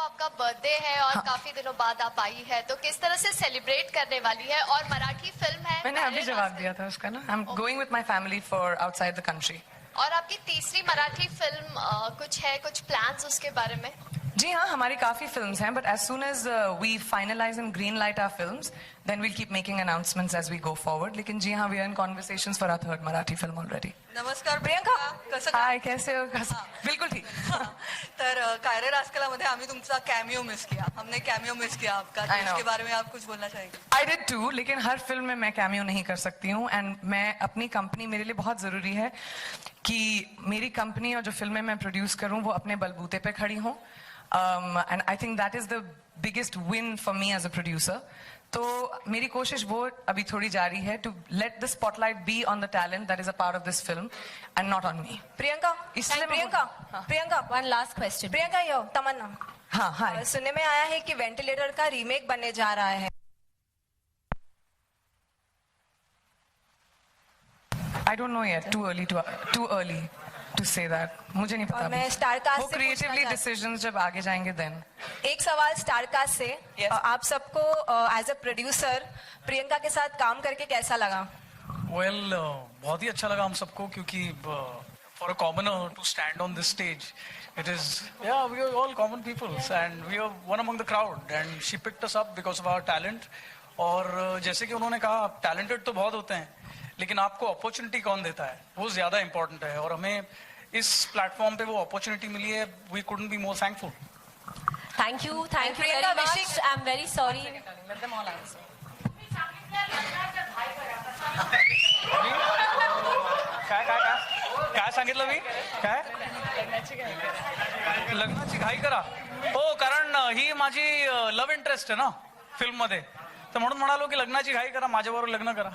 आपका बर्थडे है और काफी दिनों बाद आप आई है, तो किस तरह से सेलिब्रेट करने वाली है? और मराठी फिल्म है, मैंने अभी जवाब दिया था उसका ना। I am going with my family for outside the country. और आपकी तीसरी मराठी फिल्म कुछ है, कुछ प्लान्स उसके बारे में? जी हाँ, हमारी काफी फिल्म्स हैं, but as soon as we finalize and green light our films then we'll keep making announcements as we go forward. लेकिन जी हाँ, we are in conversations for our third Marathi film already. नमस्कार प्रियंका, कसं हाय, कैसे हो? बिल्कुल ठीक। तर कायरे रास्कलामध्ये आम्ही तुमचा कॅमियो मिस किया, हमने कॅमियो मिस किया आपका, तो इसके बारे में आप कुछ बोलना चाहेंगे? आई डिड टू, लेकिन हर फिल्म में मैं कैमियो नहीं कर सकती हूँ। एंड मैं अपनी कंपनी, मेरे लिए बहुत जरूरी है कि मेरी कंपनी और जो फिल्में मैं प्रोड्यूस करूँ वो अपने बलबूते पे खड़ी हों। And I think that is the biggest win for me as a producer. तो मेरी कोशिश वो अभी थोड़ी जारी है to let the spotlight be on the talent that is a part of this film and not on me. Priyanka, इसलिए Priyanka, one last question. Priyanka, yo Tamannaah, हाँ हाय, सुनने में आया है कि वेंटिलेटर का रीमेक बनने जा रहा है। I don't know yet. Too early to say that. मुझे नहीं पता। मैं स्टारकास्ट वो से creatively decisions जब आगे जाएंगे then. एक सवाल स्टारकास्ट से। Yes. आप सबको एज अ प्रोड्यूसर प्रियंका के साथ काम करके कैसा लगा? Well, बहुत ही अच्छा लगा हम सबको, क्योंकि for a commoner to stand on this stage, it is, yeah, we are all common people and we are one among the crowd and she picked us up because of our talent. और जैसे कि उन्होंने कहा, talented तो बहुत होते हैं, लेकिन आपको अपॉर्चुनिटी कौन देता है वो ज्यादा इंपॉर्टेंट है, और हमें इस प्लेटफॉर्म पे वो अपॉर्चुनिटी मिली है। We couldn't be more thankful. Thank you very much. I am very sorry. काय सांगितलं मी? काय लग्नाची घाई करा? हो, कारण ही माझी लव्ह इंटरेस्ट आहे ना फिल्म मध्ये, तर म्हणून म्हणालो की लग्नाची घाई करा, माझ्याबरोबर लग्न करा।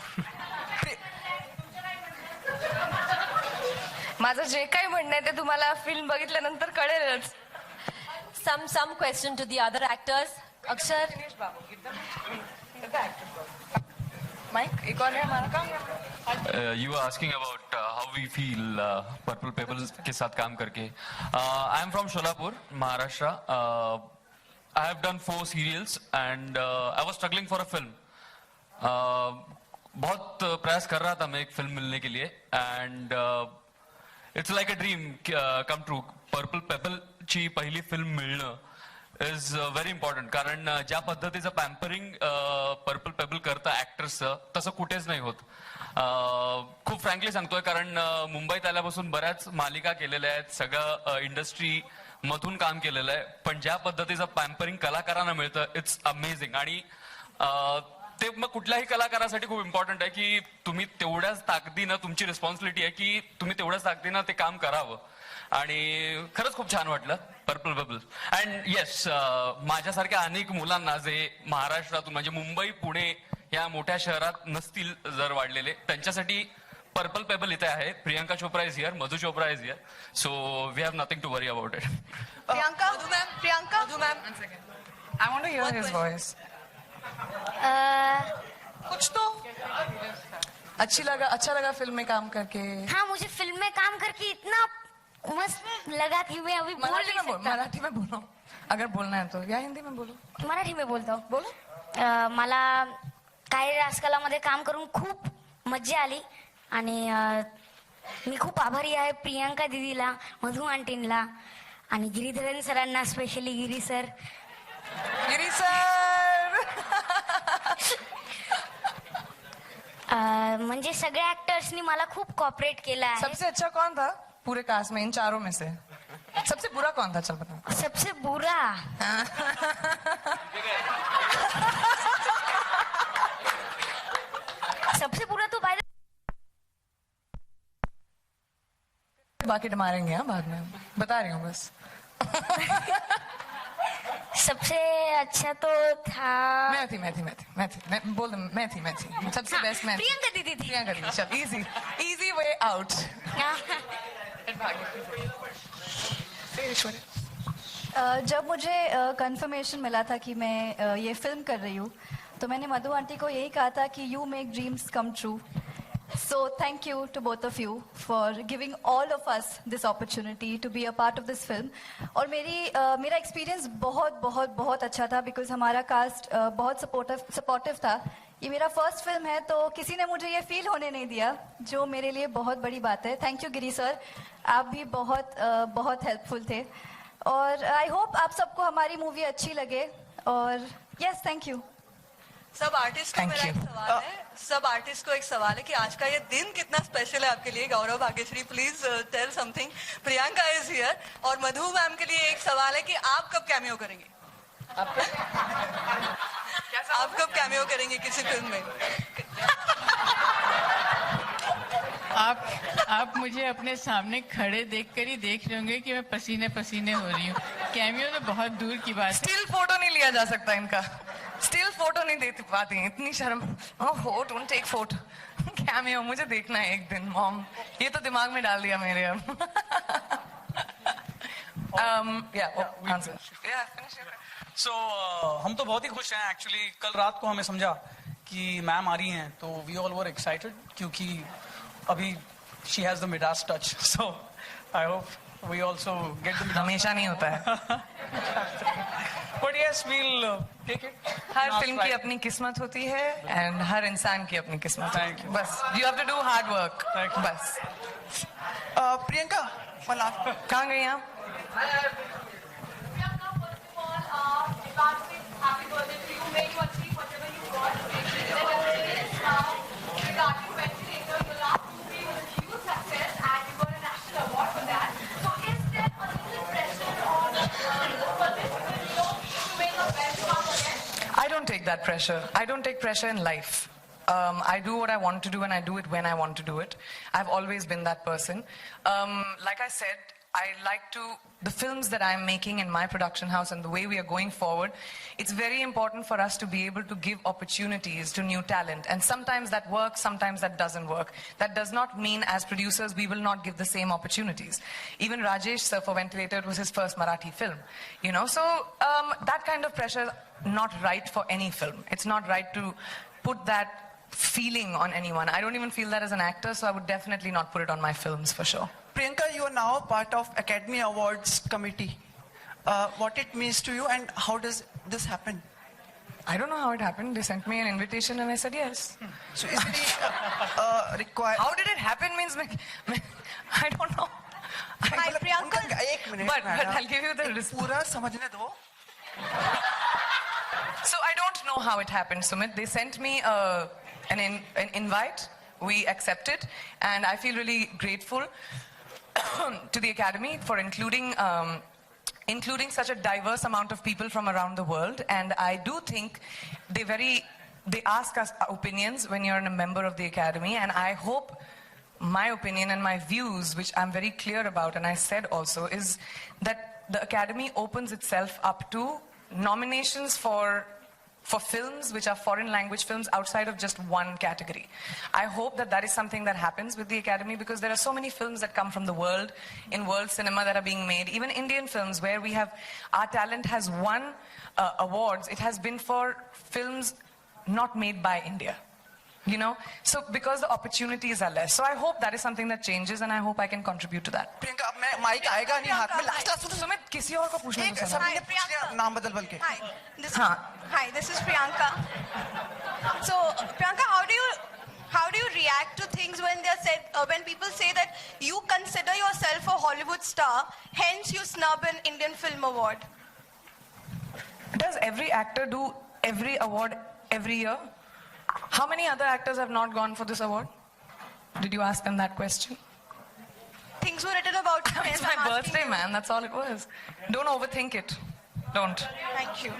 माझं जे काही म्हणणं आहे ते तुम्हाला फिल्म बघितल्यानंतर कळेलच। some question to the other actors. अक्षर, माइक एक और है हमारा काम। You were asking about how we feel Purple Pebble के साथ काम करके। I am from Sholapur, Maharashtra. I have done 4 serials and I was struggling for a film. बहुत प्रयास कर रहा था मैं एक फिल्म मिलने के लिए, and it's like a dream come true. Purple payable ची पहिली फिल्म मिळणं इज व्हेरी इम्पॉर्टंट, कारण ज्या पद्धतीचं पॅम्परिंग पर्पल पेबल करतं ऍक्टर्सचं तसं कुठेच नाही होत। खूप फ्रँकली सांगतोय, कारण मुंबईत आल्यापासून बऱ्याच मालिका केलेल्या आहेत, सगळं इंडस्ट्री मधून काम केलेलं आहे, पण ज्या पद्धतीचं पॅम्परिंग कलाकारांना मिळतं इट्स अमेझिंग। आणि ते मग कुठल्याही कलाकारासाठी खूप इम्पॉर्टंट आहे की तुम्ही तेवढ्याच ताकदीनं, तुमची रिस्पॉन्सिबिलिटी आहे की तुम्ही तेवढ्याच ताकदीनं ते काम करावं। आणि खरंच खूप छान वाटलं पर्पल बबल। अँड येस, माझ्यासारख्या अनेक मुलांना जे महाराष्ट्रातून म्हणजे मुंबई पुणे या मोठ्या शहरात नसतील जर वाढलेले, त्यांच्यासाठी पर्पल पेबल इथे आहे। Priyanka Chopra is here, Madhu Chopra is here, so we have nothing to worry about it. Priyanka, Priyanka, I want to hear his voice. कुछ तो अच्छा लगा फिल्म में काम करके। हाँ, मुझे फिल्म में काम करके इतना मस्त लगा कि मैं अभी बोल नहीं सकता। मराठी में बोलो अगर बोलना है तो, या हिंदी में बोलो? मराठी में बोलता हूँ। बोलो। मला कायरे रास्कलामध्ये काम करून खूप मज्जा आली आणि मी खूप आभारी आहे प्रियांका दीदीला, मधु आंटींना आणि गिरीधरन सरांना, स्पेशली गिरी सर। म्हणजे सगळ्या ऍक्टर्सनी मला खूप कॉपरेट केला है। सबसे अच्छा कौन था पूरे कास्ट में, इन चारों में से? सबसे बुरा कौन था, चल बता। सबसे बुरा सबसे बुरा तो बाकी मारेंगे हाँ बाद में, बता रही हूँ बस। सबसे अच्छा तो था मैं थी बोल दे, मैं थी सबसे बेस्ट मैं। प्रियंका दीदी थी। प्रियंका दीदी, चल इजी वे आउट। जब मुझे कंफर्मेशन मिला था कि मैं ये फिल्म कर रही हूँ, तो मैंने मधु आंटी को यही कहा था कि you make dreams come true. So thank you to both of you for giving all of us this opportunity to be a part of this film. और मेरा experience बहुत अच्छा था because हमारा cast बहुत supportive था. ये मेरा first film है तो किसी ने मुझे ये feel होने नहीं दिया जो मेरे लिए बहुत बड़ी बात है. Thank you गिरी sir, आप भी बहुत helpful थे और I hope आप सबको हमारी movie अच्छी लगे और yes thank you. सब आर्टिस्ट को मेरा एक सवाल है, सब आर्टिस्ट को एक सवाल है कि आज का ये दिन कितना स्पेशल है आपके लिए. Gaurav Bhagyashree please tell something. Priyanka is here और मधु मैम के लिए एक सवाल है कि आप कब कैमियो करेंगे? आप कब कैमियो करेंगे किसी फिल्म में? आप मुझे अपने सामने खड़े देखकर ही देख रहे होंगे कि मैं पसीने पसीने हो रही हूँ. कैमियो तो बहुत दूर की बात है. स्टिल फोटो नहीं लिया जा सकता इनका. स्टिल फोटो नहीं दे पाती हैं, इतनी शर्म. Oh don't take photo. Cameo मुझे देखना है एक दिन मॉम. ये तो दिमाग में डाल दिया मेरे अब. So, हम तो बहुत ही खुश हैं एक्चुअली. कल रात को हमें समझा कि मैम आ रही हैं तो वी ऑल वर एक्साइटेड क्योंकि अभी she has the Midas touch. So I hope we also get the. हमेशा नहीं होता है. But yes, we'll take it. हर फिल्म की अपनी किस्मत होती है एंड हर इंसान की अपनी किस्मत. Thank you. बस you have to do hard work. Thank you. बस. प्रियंका कहाँ गई आप? I don't take that pressure. I don't take pressure in life. I do what I want to do and I do it when I want to do it. I've always been that person. Like I said, I like the films that I'm making in my production house and the way we are going forward, it's very important for us to be able to give opportunities to new talent. And sometimes that works, sometimes that doesn't work. That does not mean as producers we will not give the same opportunities. Even Rajesh sir for Ventilator, it was his first Marathi film. You know, so that kind of pressure is not right for any film. It's not right to put that feeling on anyone. I don't even feel that as an actor, so I would definitely not put it on my films for sure. Priyanka, you are now part of Academy Awards committee. What it means to you and how does this happen? I don't know how it happened. They sent me an invitation and I said yes. So is it required? How did it happen means I don't know. Hi, Priyanka. एक minute, but I'll give you the response. पूरा समझने दो. So I don't know how it happened, Sumit. They sent me an invite. We accepted, and I feel really grateful to the Academy for including such a diverse amount of people from around the world. And I do think they ask us opinions when you're a member of the Academy, and I hope my opinion and my views, which I'm very clear about, and I said also, is that the Academy opens itself up to nominations for films which are foreign language films outside of just one category. I hope that is something that happens with the Academy, because there are so many films that come from the world, in world cinema, that are being made. Even Indian films where our talent has won awards, it has been for films not made by India. You know, so because the opportunities are less. So I hope that is something that changes, and I hope I can contribute to that. Priyanka, अब मैं mic आएगा नहीं हाथ में. Last Sumit किसी और को पूछना एक सबने पूछ लिया नाम बदल के. Hi, this is Priyanka. So Priyanka, how do you react to things when when people say that you consider yourself a Hollywood star, hence you snub an Indian Film Award? Does every actor do every award every year? How many other actors have not gone for this award? Did you ask them that question? Things were written about you. It's my birthday, man. That's all it was. Don't overthink it. Don't. Thank you.